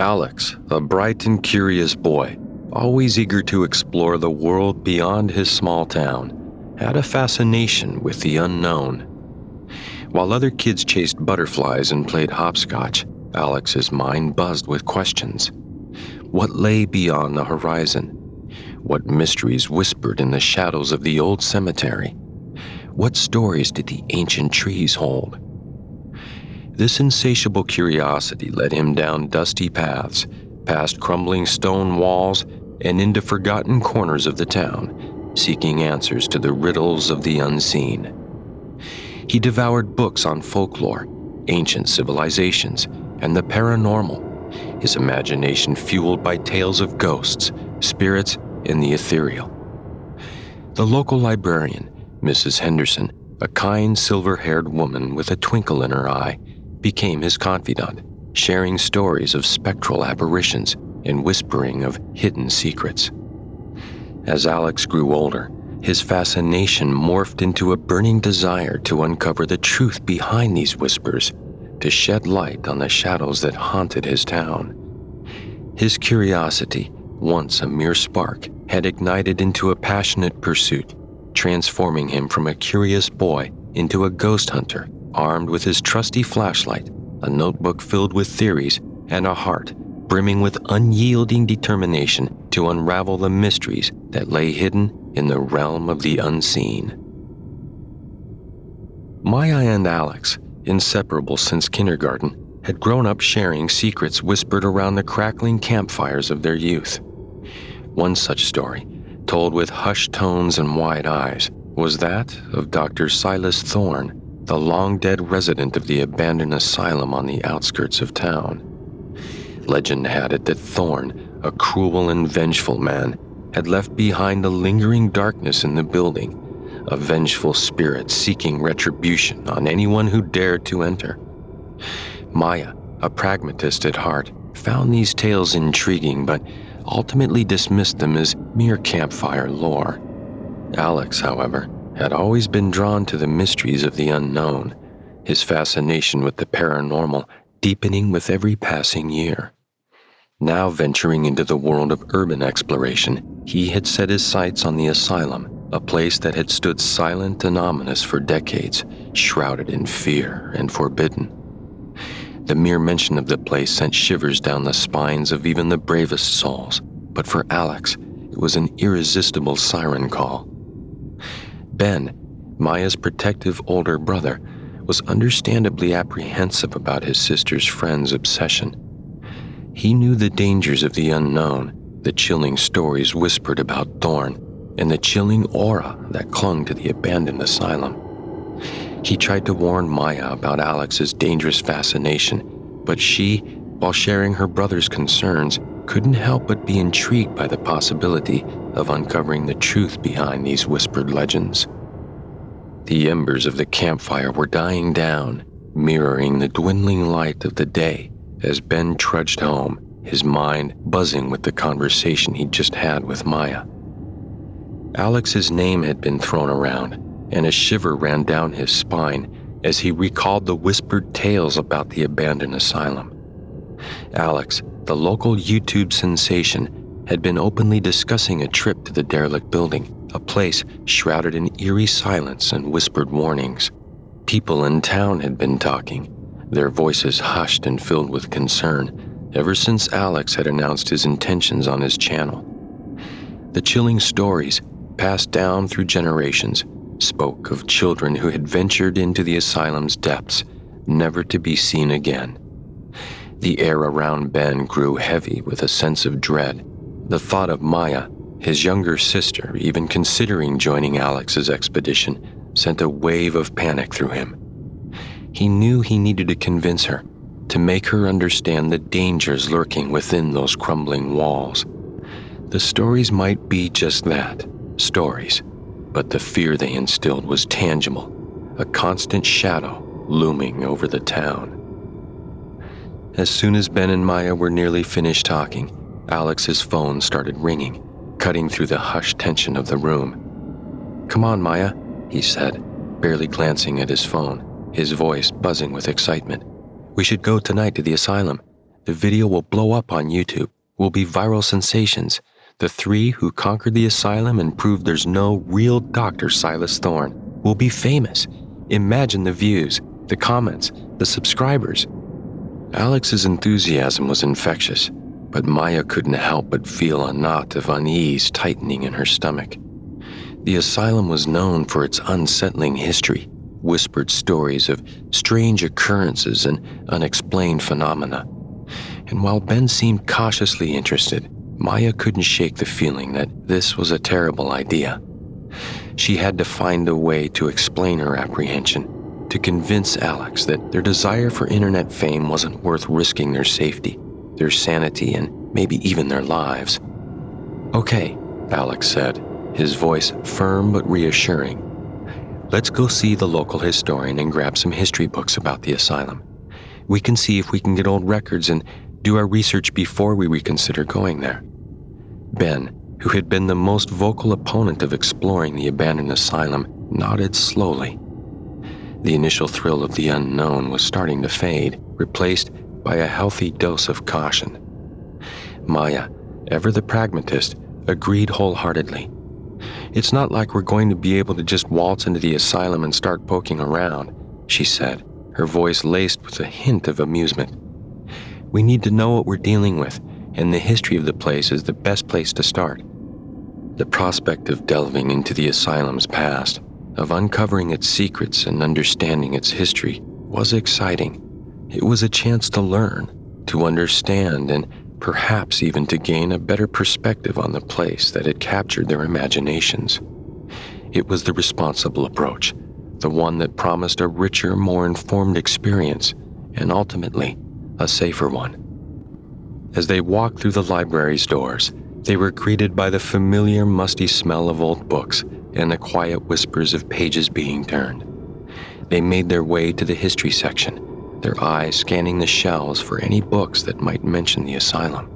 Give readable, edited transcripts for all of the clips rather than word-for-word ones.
Alex, a bright and curious boy, always eager to explore the world beyond his small town, had a fascination with the unknown. While other kids chased butterflies and played hopscotch, Alex's mind buzzed with questions. What lay beyond the horizon? What mysteries whispered in the shadows of the old cemetery? What stories did the ancient trees hold? This insatiable curiosity led him down dusty paths, past crumbling stone walls, and into forgotten corners of the town, seeking answers to the riddles of the unseen. He devoured books on folklore, ancient civilizations, and the paranormal, his imagination fueled by tales of ghosts, spirits, and the ethereal. The local librarian, Mrs. Henderson, a kind silver-haired woman with a twinkle in her eye, became his confidant, sharing stories of spectral apparitions and whispering of hidden secrets. As Alex grew older, his fascination morphed into a burning desire to uncover the truth behind these whispers, to shed light on the shadows that haunted his town. His curiosity, once a mere spark, had ignited into a passionate pursuit, transforming him from a curious boy into a ghost hunter, armed with his trusty flashlight, a notebook filled with theories, and a heart brimming with unyielding determination to unravel the mysteries that lay hidden in the realm of the unseen. Maya and Alex, inseparable since kindergarten, had grown up sharing secrets whispered around the crackling campfires of their youth. One such story, told with hushed tones and wide eyes, was that of Dr. Silas Thorne, the long-dead resident of the abandoned asylum on the outskirts of town. Legend had it that Thorne, a cruel and vengeful man, had left behind a lingering darkness in the building, a vengeful spirit seeking retribution on anyone who dared to enter. Maya, a pragmatist at heart, found these tales intriguing but ultimately dismissed them as mere campfire lore. Alex, however, had always been drawn to the mysteries of the unknown, his fascination with the paranormal deepening with every passing year. Now venturing into the world of urban exploration, he had set his sights on the asylum, a place that had stood silent and ominous for decades, shrouded in fear and forbidden. The mere mention of the place sent shivers down the spines of even the bravest souls, but for Alex, it was an irresistible siren call. Ben, Maya's protective older brother, was understandably apprehensive about his sister's friend's obsession. He knew the dangers of the unknown, the chilling stories whispered about Thorne, and the chilling aura that clung to the abandoned asylum. He tried to warn Maya about Alex's dangerous fascination, but she, while sharing her brother's concerns, couldn't help but be intrigued by the possibility of uncovering the truth behind these whispered legends. The embers of the campfire were dying down, mirroring the dwindling light of the day as Ben trudged home, his mind buzzing with the conversation he'd just had with Maya. Alex's name had been thrown around, and a shiver ran down his spine as he recalled the whispered tales about the abandoned asylum. Alex, the local YouTube sensation, had been openly discussing a trip to the derelict building, a place shrouded in eerie silence and whispered warnings. People in town had been talking, their voices hushed and filled with concern, ever since Alex had announced his intentions on his channel. The chilling stories, passed down through generations, spoke of children who had ventured into the asylum's depths, never to be seen again. The air around Ben grew heavy with a sense of dread. The thought of Maya, his younger sister, even considering joining Alex's expedition, sent a wave of panic through him. He knew he needed to convince her, to make her understand the dangers lurking within those crumbling walls. The stories might be just that, stories, but the fear they instilled was tangible, a constant shadow looming over the town. As soon as Ben and Maya were nearly finished talking, Alex's phone started ringing, cutting through the hushed tension of the room. "Come on, Maya," he said, barely glancing at his phone, his voice buzzing with excitement. "We should go tonight to the asylum. The video will blow up on YouTube, will be viral sensations. The three who conquered the asylum and proved there's no real Dr. Silas Thorne will be famous. Imagine the views, the comments, the subscribers. Alex's enthusiasm was infectious, but Maya couldn't help but feel a knot of unease tightening in her stomach. The asylum was known for its unsettling history, whispered stories of strange occurrences and unexplained phenomena. And while Ben seemed cautiously interested, Maya couldn't shake the feeling that this was a terrible idea. She had to find a way to explain her apprehension, to convince Alex that their desire for internet fame wasn't worth risking their safety, their sanity, and maybe even their lives. "Okay," Alex said, his voice firm but reassuring. "Let's go see the local historian and grab some history books about the asylum. We can see if we can get old records and do our research before we reconsider going there." Ben, who had been the most vocal opponent of exploring the abandoned asylum, nodded slowly. The initial thrill of the unknown was starting to fade, replaced by a healthy dose of caution. Maya, ever the pragmatist, agreed wholeheartedly. "It's not like we're going to be able to just waltz into the asylum and start poking around," she said, her voice laced with a hint of amusement. "We need to know what we're dealing with, and the history of the place is the best place to start." The prospect of delving into the asylum's past, of uncovering its secrets and understanding its history, was exciting. It was a chance to learn, to understand, and perhaps even to gain a better perspective on the place that had captured their imaginations. It was the responsible approach, the one that promised a richer, more informed experience, and ultimately, a safer one. As they walked through the library's doors, they were greeted by the familiar musty smell of old books and the quiet whispers of pages being turned. They made their way to the history section, their eyes scanning the shelves for any books that might mention the asylum.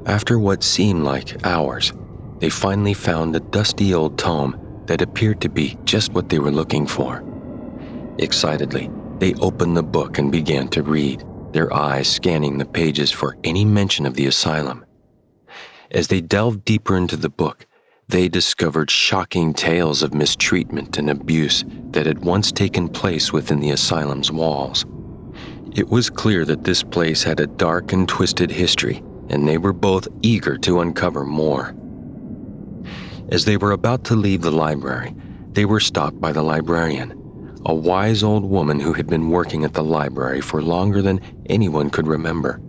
After what seemed like hours, they finally found a dusty old tome that appeared to be just what they were looking for. Excitedly, they opened the book and began to read, their eyes scanning the pages for any mention of the asylum. As they delved deeper into the book, they discovered shocking tales of mistreatment and abuse that had once taken place within the asylum's walls. It was clear that this place had a dark and twisted history, and they were both eager to uncover more. As they were about to leave the library, they were stopped by the librarian, a wise old woman who had been working at the library for longer than anyone could remember.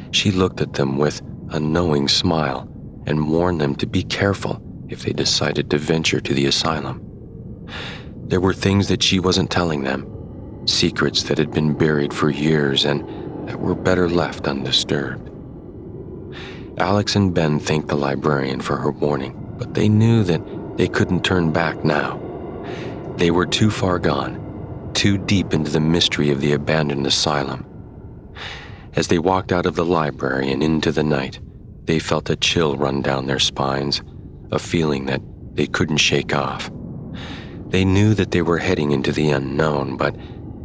She looked at them with a knowing smile and warned them to be careful if they decided to venture to the asylum. There were things that she wasn't telling them, secrets that had been buried for years and that were better left undisturbed. Alex and Ben thanked the librarian for her warning, but they knew that they couldn't turn back now. They were too far gone, too deep into the mystery of the abandoned asylum. As they walked out of the library and into the night, they felt a chill run down their spines, a feeling that they couldn't shake off. They knew that they were heading into the unknown, but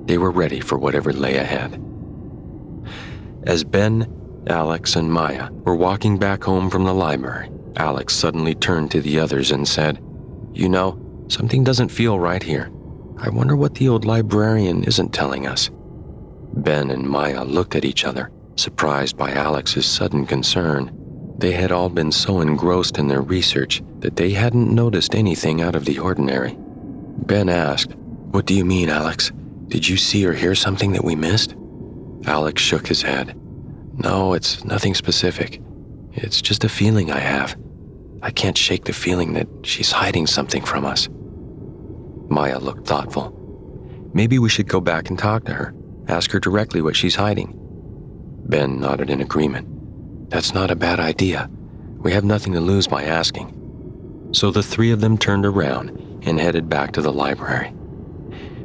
they were ready for whatever lay ahead. As Ben, Alex, and Maya were walking back home from the library, Alex suddenly turned to the others and said, "You know, something doesn't feel right here. I wonder what the old librarian isn't telling us." Ben and Maya looked at each other, surprised by Alex's sudden concern. They had all been so engrossed in their research that they hadn't noticed anything out of the ordinary. Ben asked, "What do you mean, Alex? Did you see or hear something that we missed?" Alex shook his head. "No, it's nothing specific. It's just a feeling I have. I can't shake the feeling that she's hiding something from us." Maya looked thoughtful. "Maybe we should go back and talk to her. Ask her directly what she's hiding." Ben nodded in agreement. "That's not a bad idea. We have nothing to lose by asking." So the three of them turned around and headed back to the library.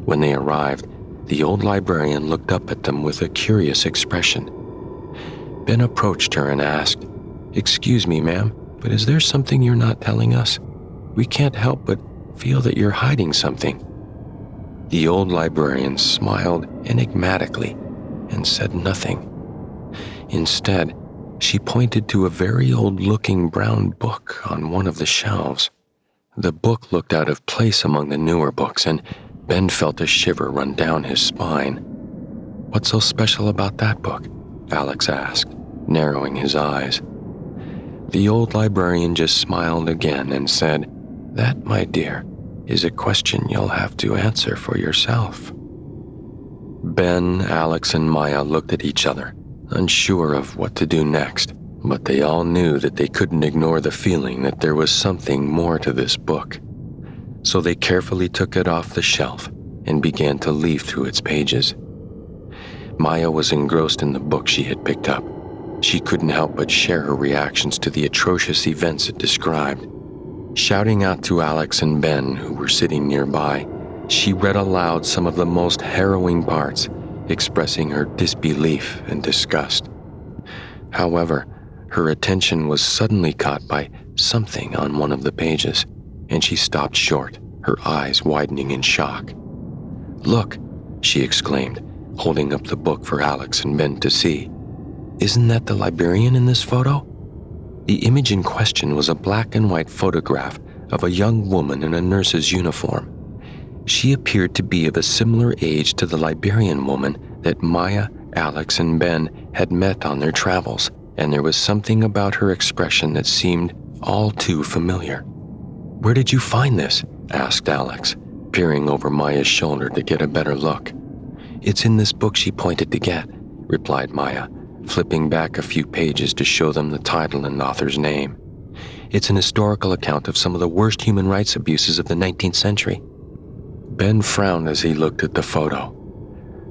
When they arrived, the old librarian looked up at them with a curious expression. Ben approached her and asked, "Excuse me, ma'am, but is there something you're not telling us? We can't help but feel that you're hiding something." The old librarian smiled enigmatically and said nothing. Instead, she pointed to a very old-looking brown book on one of the shelves. The book looked out of place among the newer books, and Ben felt a shiver run down his spine. "What's so special about that book?" Alex asked, narrowing his eyes. The old librarian just smiled again and said, "That, my dear, is a question you'll have to answer for yourself." Ben, Alex, and Maya looked at each other, unsure of what to do next, but they all knew that they couldn't ignore the feeling that there was something more to this book. So they carefully took it off the shelf and began to leaf through its pages. Maya was engrossed in the book she had picked up. She couldn't help but share her reactions to the atrocious events it described. Shouting out to Alex and Ben, who were sitting nearby, she read aloud some of the most harrowing parts, expressing her disbelief and disgust. However, her attention was suddenly caught by something on one of the pages, and she stopped short, her eyes widening in shock. "Look," she exclaimed, holding up the book for Alex and Ben to see. "Isn't that the librarian in this photo?" The image in question was a black and white photograph of a young woman in a nurse's uniform. She appeared to be of a similar age to the librarian woman that Maya, Alex, and Ben had met on their travels, and there was something about her expression that seemed all too familiar. "Where did you find this?" asked Alex, peering over Maya's shoulder to get a better look. "It's in this book she pointed to get," replied Maya, flipping back a few pages to show them the title and author's name. "It's an historical account of some of the worst human rights abuses of the 19th century. Ben frowned as he looked at the photo.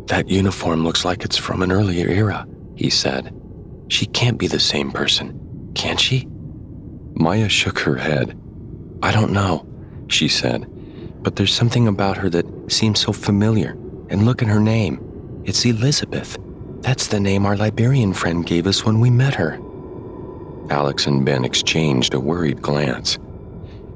"That uniform looks like it's from an earlier era," he said. "She can't be the same person, can she?" Maya shook her head. "I don't know," she said, "but there's something about her that seems so familiar. And look at her name. It's Elizabeth. That's the name our librarian friend gave us when we met her." Alex and Ben exchanged a worried glance.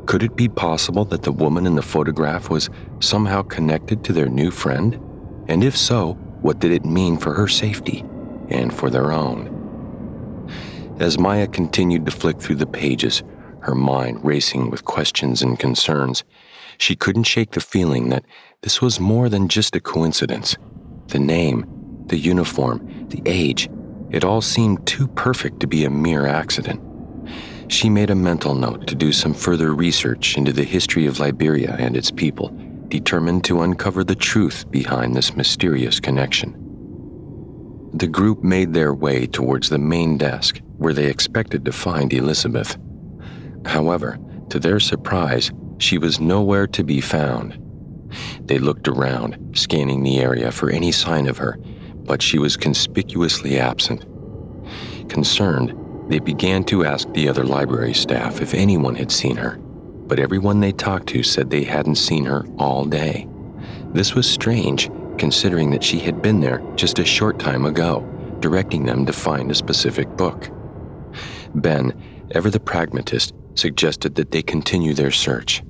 Could it be possible that the woman in the photograph was somehow connected to their new friend? And if so, what did it mean for her safety and for their own? As Maya continued to flick through the pages, her mind racing with questions and concerns, she couldn't shake the feeling that this was more than just a coincidence. The name, the uniform, the age, it all seemed too perfect to be a mere accident. She made a mental note to do some further research into the history of Liberia and its people, determined to uncover the truth behind this mysterious connection. The group made their way towards the main desk, where they expected to find Elizabeth. However, to their surprise, she was nowhere to be found. They looked around, scanning the area for any sign of her, but she was conspicuously absent. Concerned, they began to ask the other library staff if anyone had seen her, but everyone they talked to said they hadn't seen her all day. This was strange, considering that she had been there just a short time ago, directing them to find a specific book. Ben, ever the pragmatist, suggested that they continue their search.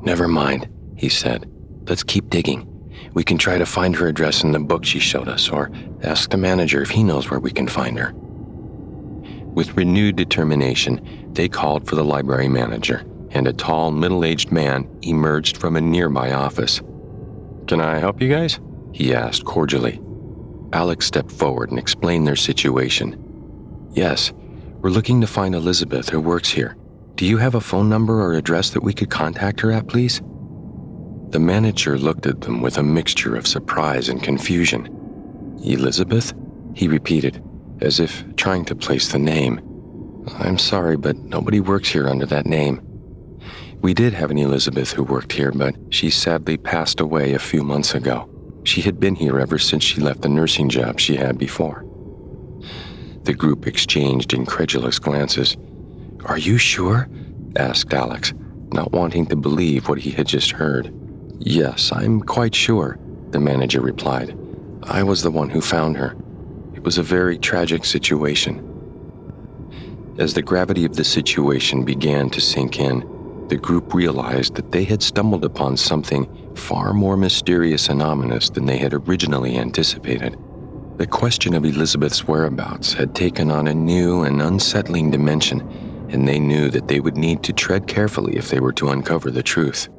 "Never mind," he said. "Let's keep digging. We can try to find her address in the book she showed us, or ask the manager if he knows where we can find her." With renewed determination, they called for the library manager, and a tall, middle-aged man emerged from a nearby office. "Can I help you guys?" he asked cordially. Alex stepped forward and explained their situation. "Yes, we're looking to find Elizabeth, who works here. Do you have a phone number or address that we could contact her at, please?" The manager looked at them with a mixture of surprise and confusion. "Elizabeth?" he repeated, as if trying to place the name. "I'm sorry, but nobody works here under that name. We did have an Elizabeth who worked here, but she sadly passed away a few months ago. She had been here ever since she left the nursing job she had before." The group exchanged incredulous glances. "Are you sure?" asked Alex, not wanting to believe what he had just heard. "Yes, I'm quite sure," the manager replied. "I was the one who found her. It was a very tragic situation." As the gravity of the situation began to sink in, the group realized that they had stumbled upon something far more mysterious and ominous than they had originally anticipated. The question of Elizabeth's whereabouts had taken on a new and unsettling dimension, and they knew that they would need to tread carefully if they were to uncover the truth.